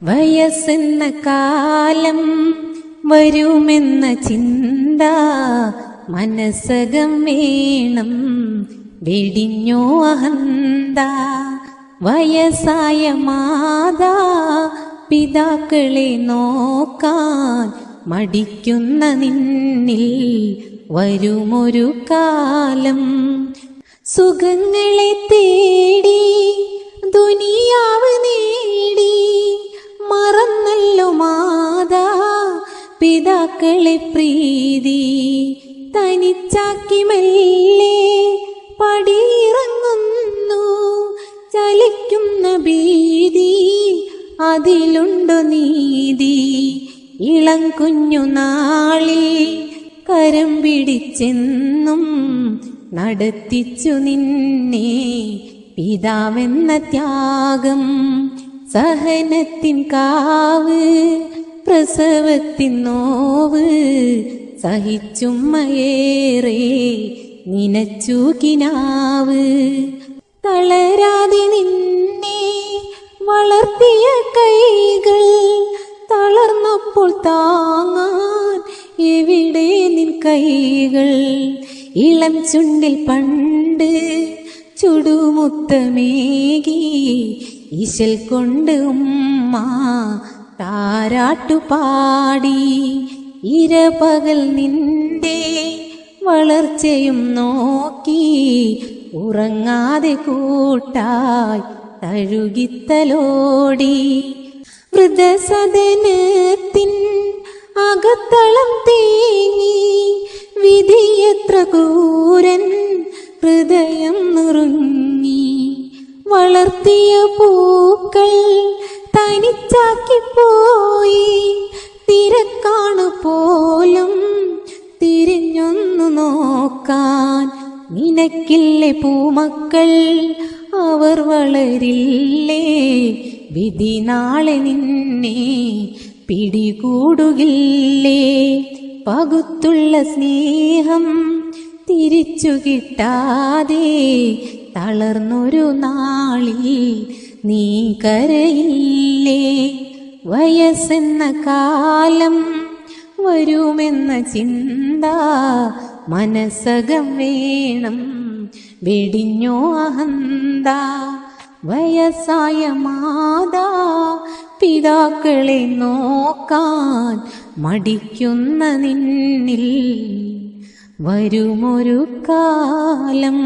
വയസ്സെന്ന കാലം വരുമെന്ന ചിന്ത മനസ്സകം വേണം, വെടിഞ്ഞോ അഹന്ത. വയസ്സായ മാതാ പിതാക്കളെ നോക്കാൻ മടിക്കുന്ന നിന്നിൽ വരുമൊരു കാലം. സുഖങ്ങളെ തേടി ദുനിയാവ് നേടി മറന്നല്ലോ മാതാ പിതാക്കളെ പ്രീതി. തനിച്ചാക്കി മെല്ലെ പടിയിറങ്ങുന്നു, ചലിക്കുന്ന ഭീതി അതിലുണ്ടോ നീതി. ഇളം കുഞ്ഞു നാളിൽ കരം പിടിച്ചെന്നും നടത്തിച്ചു നിന്നെ പിതാവെന്ന ത്യാഗം. സഹനത്തിൻ കാവ് പ്രസവത്തിൻ നോവ് സഹിച്ചുമ്മയേറെ നിനച്ചു കിനാവ്. തളരാതെ നിന്നെ വളർത്തിയ കൈകൾ തളർന്നപ്പോൾ താങ്ങാൻ എവിടെ നിൻ കൈകൾ. ഇളം ചുണ്ടിൽ പണ്ട് ചുടുമുത്തമേകി ഇശൽ കൊണ്ട് ഉമ്മ താരാട്ടുപാടി. ഇരപകൽ നിന്റെ വളർച്ചയും നോക്കി ഉറങ്ങാതെ കൂട്ടായി തഴുകിത്തലോടി. വൃദ്ധസദനത്തിൻ അകത്തളം തേങ്ങി വിധിയെത്ര ക്രൂരൻ ഹൃദയം നുറുങ്ങി. വളർത്തിയ പൂക്കൾ തനിച്ചാക്കിപ്പോയി, തിരക്കാണു പോലും തിരിഞ്ഞൊന്നു നോക്കാൻ. നിനക്കില്ലേ പൂമക്കൾ, അവർ വളരില്ലേ, വിധി നാളെ നിന്നെ പിടികൂടുകില്ലേ. പകുത്തുള്ള സ്നേഹം തിരിച്ചു കിട്ടാതെ തളർന്നൊരു നാളിൽ നീ കരയില്ലേ. വയസ്സെന്ന കാലം വരുമെന്ന ചിന്ത മനസ്സകം വേണം, വെടിഞ്ഞോ അഹന്ത. വയസ്സായ മാതാ പിതാക്കളെ നോക്കാൻ മടിക്കുന്ന നിന്നിൽ വരുമൊരു കാലം.